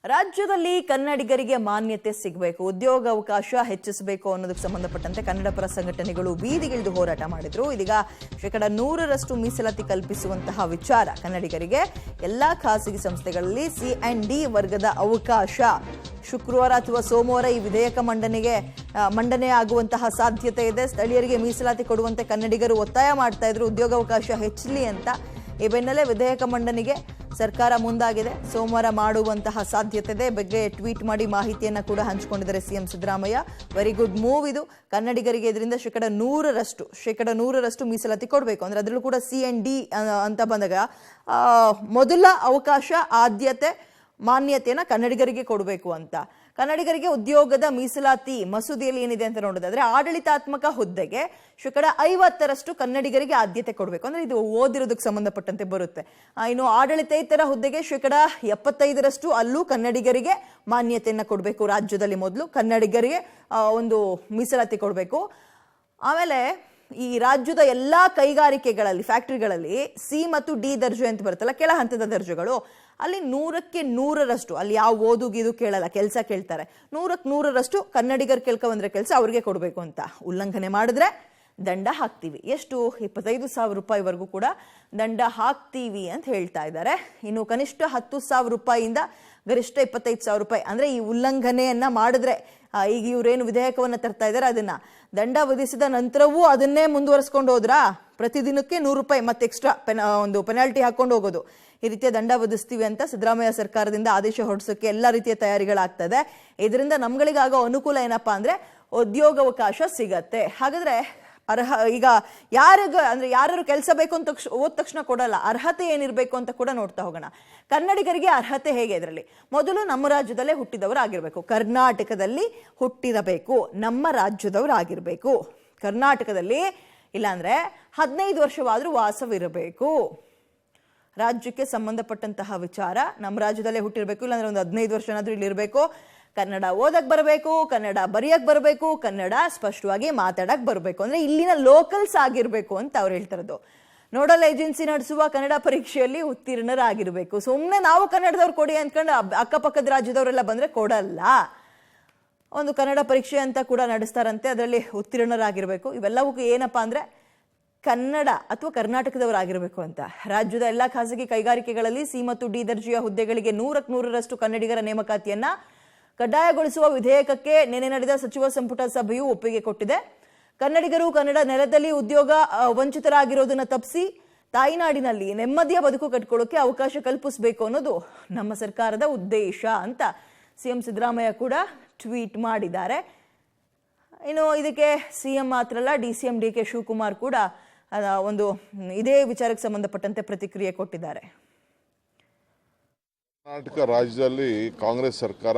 ರಾಜ್ಯದಲ್ಲಿ ಕನ್ನಡಿಗರಿಗೆ ಮಾನ್ಯತೆ ಸಿಗಬೇಕು, ಉದ್ಯೋಗಾವಕಾಶ ಹೆಚ್ಚಿಸಬೇಕು ಅನ್ನೋದಕ್ಕೆ ಸಂಬಂಧಪಟ್ಟಂತೆ ಕನ್ನಡ ಪರ ಸಂಘಟನೆಗಳು ಬೀದಿಗಿಳಿದು ಹೋರಾಟ ಮಾಡಿದ್ರು. ಇದೀಗ 100% ಮೀಸಲಾತಿ ಕಲ್ಪಿಸುವಂತಹ ವಿಚಾರ ಕನ್ನಡಿಗರಿಗೆ ಎಲ್ಲಾ ಖಾಸಗಿ ಸಂಸ್ಥೆಗಳಲ್ಲಿ C&D ವರ್ಗದ ಅವಕಾಶ ಶುಕ್ರವಾರ ಅಥವಾ ಸೋಮವಾರ ಈ ವಿಧೇಯಕ ಮಂಡನೆ ಆಗುವಂತಹ ಸಾಧ್ಯತೆ ಇದೆ. ಸ್ಥಳೀಯರಿಗೆ ಮೀಸಲಾತಿ ಕೊಡುವಂತೆ ಕನ್ನಡಿಗರು ಒತ್ತಾಯ ಮಾಡ್ತಾ ಇದ್ರು, ಉದ್ಯೋಗಾವಕಾಶ ಹೆಚ್ಚಲಿ ಅಂತ. ಈ ಬೆನ್ನಲ್ಲೇ ವಿಧೇಯಕ ಮಂಡನೆಗೆ ಸರ್ಕಾರ ಮುಂದಾಗಿದೆ. ಸೋಮವಾರ ಮಾಡುವಂತಹ ಸಾಧ್ಯತೆ ಇದೆ. ಬಗ್ಗೆ ಟ್ವೀಟ್ ಮಾಡಿ ಮಾಹಿತಿಯನ್ನು ಕೂಡ ಹಂಚಿಕೊಂಡಿದ್ದಾರೆ CM Siddaramaiah. Very good move ಇದು. ಕನ್ನಡಿಗರಿಗೆ ಇದರಿಂದ 100% ಮೀಸಲಾತಿ ಕೊಡಬೇಕು ಅಂದ್ರೆ ಅದರಲ್ಲೂ ಕೂಡ C&D ಅಂತ ಬಂದಾಗ ಮೊದಲ ಅವಕಾಶ, ಆದ್ಯತೆ, ಮಾನ್ಯತೆಯನ್ನ ಕನ್ನಡಿಗರಿಗೆ ಕೊಡಬೇಕು ಅಂತ. ಕನ್ನಡಿಗರಿಗೆ ಉದ್ಯೋಗದ ಮೀಸಲಾತಿ ಮಸೂದೆಯಲ್ಲಿ ಏನಿದೆ ಅಂತ ನೋಡೋದಾದ್ರೆ ಆಡಳಿತಾತ್ಮಕ ಹುದ್ದೆಗೆ 50% ಕನ್ನಡಿಗರಿಗೆ ಆದ್ಯತೆ ಕೊಡಬೇಕು ಅಂದ್ರೆ ಇದು ಓದಿರೋದಕ್ಕೆ ಸಂಬಂಧಪಟ್ಟಂತೆ ಬರುತ್ತೆ. ಇನ್ನು ಆಡಳಿತೇತರ ಹುದ್ದೆಗೆ 75% ಅಲ್ಲೂ ಕನ್ನಡಿಗರಿಗೆ ಮಾನ್ಯತೆಯನ್ನ ಕೊಡಬೇಕು. ರಾಜ್ಯದಲ್ಲಿ ಮೊದಲು ಕನ್ನಡಿಗರಿಗೆ ಒಂದು ಮೀಸಲಾತಿ ಕೊಡಬೇಕು. ಆಮೇಲೆ ಈ ರಾಜ್ಯದ ಎಲ್ಲಾ ಕೈಗಾರಿಕೆಗಳಲ್ಲಿ, ಫ್ಯಾಕ್ಟರಿಗಳಲ್ಲಿ C ಮತ್ತು D ದರ್ಜೆ ಅಂತ ಬರುತ್ತಲ್ಲ, ಕೆಳ ಹಂತದ ದರ್ಜೆಗಳು, ಅಲ್ಲಿ 100% ಅಲ್ಲಿ ಯಾವ ಓದುಗಿದು ಕೇಳಲ್ಲ, ಕೆಲಸ ಕೇಳ್ತಾರೆ. 100% ಕನ್ನಡಿಗರು ಕೇಳ್ಕೊಂಡ್ರೆ ಕೆಲಸ ಅವ್ರಿಗೆ ಕೊಡಬೇಕು ಅಂತ. ಉಲ್ಲಂಘನೆ ಮಾಡಿದ್ರೆ ದಂಡ ಹಾಕ್ತೀವಿ. ಎಷ್ಟು? 25,000 ರೂಪಾಯಿವರೆಗೂ ಕೂಡ ದಂಡ ಹಾಕ್ತೀವಿ ಅಂತ ಹೇಳ್ತಾ ಇದ್ದಾರೆ. ಇನ್ನು ಕನಿಷ್ಠ 10,000 ರೂಪಾಯಿಯಿಂದ ಗರಿಷ್ಠ 25,000 ರೂಪಾಯಿ ಅಂದ್ರೆ ಈ ಉಲ್ಲಂಘನೆಯನ್ನ ಮಾಡಿದ್ರೆ, ಈಗ ಇವರೇನು ವಿಧೇಯಕವನ್ನ ತರ್ತಾ ಇದ್ದಾರೆ ಅದನ್ನ ದಂಡ ವಿಧಿಸಿದ ನಂತರವೂ ಅದನ್ನೇ ಮುಂದುವರಿಸ್ಕೊಂಡು ಹೋದ್ರಾ, ಪ್ರತಿದಿನಕ್ಕೆ 100 ರೂಪಾಯಿ ಮತ್ತೆ ಎಕ್ಸ್ಟ್ರಾ ಒಂದು ಪೆನಾಲ್ಟಿ ಹಾಕೊಂಡು ಹೋಗೋದು, ಈ ರೀತಿಯ ದಂಡ ವಿಧಿಸ್ತೀವಿ ಅಂತ ಸಿದ್ದರಾಮಯ್ಯ ಸರ್ಕಾರದಿಂದ ಆದೇಶ ಹೊರಡಿಸೋಕೆ ಎಲ್ಲ ರೀತಿಯ ತಯಾರಿಗಳಾಗ್ತದೆ. ಇದರಿಂದ ನಮ್ಗಳಿಗಾಗೋ ಅನುಕೂಲ ಏನಪ್ಪಾ ಅಂದ್ರೆ ಉದ್ಯೋಗಾವಕಾಶ ಸಿಗತ್ತೆ. ಹಾಗಾದ್ರೆ ಈಗ ಯಾರು ಕೆಲಸ ಬೇಕು ಅಂತ ಓದ್ ತಕ್ಷಣ ಕೊಡಲ್ಲ, ಅರ್ಹತೆ ಏನಿರ್ಬೇಕು ಅಂತ ಕೂಡ ನೋಡ್ತಾ ಹೋಗೋಣ. ಕನ್ನಡಿಗರಿಗೆ ಅರ್ಹತೆ ಹೇಗೆ? ಇದರಲ್ಲಿ ಮೊದಲು ನಮ್ಮ ರಾಜ್ಯದಲ್ಲೇ ಹುಟ್ಟಿದವರು ಆಗಿರ್ಬೇಕು, ಕರ್ನಾಟಕದಲ್ಲಿ ಹುಟ್ಟಿರಬೇಕು, ನಮ್ಮ ರಾಜ್ಯದವರು ಆಗಿರ್ಬೇಕು. ಕರ್ನಾಟಕದಲ್ಲಿ ಇಲ್ಲಾಂದ್ರೆ 15 ವರ್ಷವಾದ್ರೂ ವಾಸವಿರಬೇಕು. ರಾಜ್ಯಕ್ಕೆ ಸಂಬಂಧಪಟ್ಟಂತಹ ವಿಚಾರ, ನಮ್ಮ ರಾಜ್ಯದಲ್ಲೇ ಹುಟ್ಟಿರ್ಬೇಕು, ಇಲ್ಲಾಂದ್ರೆ ಒಂದು 15 ವರ್ಷನಾದ್ರೂ ಇಲ್ಲಿರ್ಬೇಕು. ಕನ್ನಡ ಓದಕ್ ಬರಬೇಕು, ಕನ್ನಡ ಬರೆಯಕ್ ಬರಬೇಕು, ಕನ್ನಡ ಸ್ಪಷ್ಟವಾಗಿ ಮಾತಾಡಕ್ ಬರಬೇಕು. ಅಂದ್ರೆ ಇಲ್ಲಿನ ಲೋಕಲ್ಸ್ ಆಗಿರ್ಬೇಕು ಅಂತ ಅವ್ರು ಹೇಳ್ತಿರೋದು. ನೋಡಲ್ ಏಜೆನ್ಸಿ ನಡೆಸುವ ಕನ್ನಡ ಪರೀಕ್ಷೆಯಲ್ಲಿ ಉತ್ತೀರ್ಣರಾಗಿರ್ಬೇಕು. ಸುಮ್ಮನೆ ನಾವು ಕನ್ನಡದವ್ರು ಕೊಡಿ ಅಂದ್ಕೊಂಡು ಅಕ್ಕಪಕ್ಕದ ರಾಜ್ಯದವರೆಲ್ಲ ಬಂದ್ರೆ ಕೊಡಲ್ಲ. ಒಂದು ಕನ್ನಡ ಪರೀಕ್ಷೆ ಅಂತ ಕೂಡ ನಡೆಸ್ತಾರಂತೆ, ಅದರಲ್ಲಿ ಉತ್ತೀರ್ಣರಾಗಿರ್ಬೇಕು. ಇವೆಲ್ಲವೂ ಏನಪ್ಪಾ ಅಂದ್ರೆ ಕನ್ನಡ ಅಥವಾ ಕರ್ನಾಟಕದವರಾಗಿರ್ಬೇಕು ಅಂತ. ರಾಜ್ಯದ ಎಲ್ಲಾ ಖಾಸಗಿ ಕೈಗಾರಿಕೆಗಳಲ್ಲಿ C ಮತ್ತು D ದರ್ಜೆಯ ಹುದ್ದೆಗಳಿಗೆ 100% ಕನ್ನಡಿಗರ ನೇಮಕಾತಿಯನ್ನ ಕಡ್ಡಾಯಗೊಳಿಸುವ ವಿಧೇಯಕಕ್ಕೆ ನಿನ್ನೆ ನಡೆದ ಸಚಿವ ಸಂಪುಟ ಸಭೆಯು ಒಪ್ಪಿಗೆ ಕೊಟ್ಟಿದೆ. ಕನ್ನಡಿಗರು ಕನ್ನಡ ನೆಲದಲ್ಲಿ ಉದ್ಯೋಗ ವಂಚಿತರಾಗಿರೋದನ್ನ ತಪ್ಪಿಸಿ ತಾಯಿನಾಡಿನಲ್ಲಿ ನೆಮ್ಮದಿಯ ಬದುಕು ಕಟ್ಕೊಳ್ಳೋಕೆ ಅವಕಾಶ ಕಲ್ಪಿಸಬೇಕು ಅನ್ನೋದು ನಮ್ಮ ಸರ್ಕಾರದ ಉದ್ದೇಶ ಅಂತ ಸಿಎಂ ಸಿದ್ದರಾಮಯ್ಯ ಕೂಡ ಟ್ವೀಟ್ ಮಾಡಿದ್ದಾರೆ. ಇನ್ನು ಇದಕ್ಕೆ ಸಿಎಂ ಮಾತ್ರ ಅಲ್ಲ, DCM DK ಶಿವಕುಮಾರ್ ಕೂಡ ಒಂದು ಇದೇ ವಿಚಾರಕ್ಕೆ ಸಂಬಂಧಪಟ್ಟಂತೆ ಪ್ರತಿಕ್ರಿಯೆ ಕೊಟ್ಟಿದ್ದಾರೆ. ಕರ್ನಾಟಕ ರಾಜ್ಯದಲ್ಲಿ ಕಾಂಗ್ರೆಸ್ ಸರ್ಕಾರ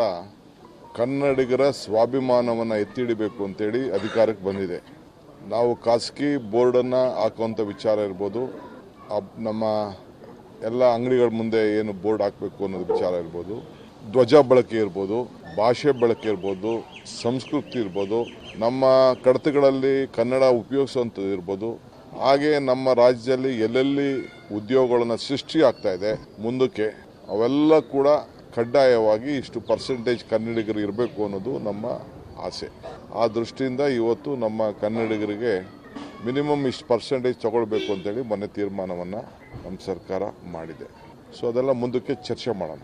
ಕನ್ನಡಿಗರ ಸ್ವಾಭಿಮಾನವನ್ನು ಎತ್ತಿಡಬೇಕು ಅಂತೇಳಿ ಅಧಿಕಾರಕ್ಕೆ ಬಂದಿದೆ. ನಾವು ಖಾಸಗಿ ಬೋರ್ಡನ್ನು ಹಾಕುವಂಥ ವಿಚಾರ ಇರ್ಬೋದು, ನಮ್ಮ ಎಲ್ಲ ಅಂಗಡಿಗಳ ಮುಂದೆ ಏನು ಬೋರ್ಡ್ ಹಾಕಬೇಕು ಅನ್ನೋದು ವಿಚಾರ ಇರ್ಬೋದು, ಧ್ವಜ ಬಳಕೆ ಇರ್ಬೋದು, ಭಾಷೆ ಬಳಕೆ ಇರ್ಬೋದು, ಸಂಸ್ಕೃತಿ ಇರ್ಬೋದು, ನಮ್ಮ ಕಡತಗಳಲ್ಲಿ ಕನ್ನಡ ಉಪಯೋಗಿಸುವಂಥದ್ದು ಇರ್ಬೋದು. ಹಾಗೆ ನಮ್ಮ ರಾಜ್ಯದಲ್ಲಿ ಎಲ್ಲೆಲ್ಲಿ ಉದ್ಯೋಗಗಳನ್ನು ಸೃಷ್ಟಿ ಆಗ್ತಾ ಇದೆ ಮುಂದಕ್ಕೆ ಅವೆಲ್ಲ ಕೂಡ ಕಡ್ಡಾಯವಾಗಿ ಇಷ್ಟು % ಕನ್ನಡಿಗರು ಇರಬೇಕು ಅನ್ನೋದು ನಮ್ಮ ಆಸೆ. ಆ ದೃಷ್ಟಿಯಿಂದ ಇವತ್ತು ನಮ್ಮ ಕನ್ನಡಿಗರಿಗೆ ಮಿನಿಮಮ್ ಇಷ್ಟು % ತಗೊಳ್ಬೇಕು ಅಂತೇಳಿ ಮೊನ್ನೆ ತೀರ್ಮಾನವನ್ನು ನಮ್ಮ ಸರ್ಕಾರ ಮಾಡಿದೆ. ಸೊ ಅದೆಲ್ಲ ಮುಂದಕ್ಕೆ ಚರ್ಚೆ ಮಾಡೋಣ.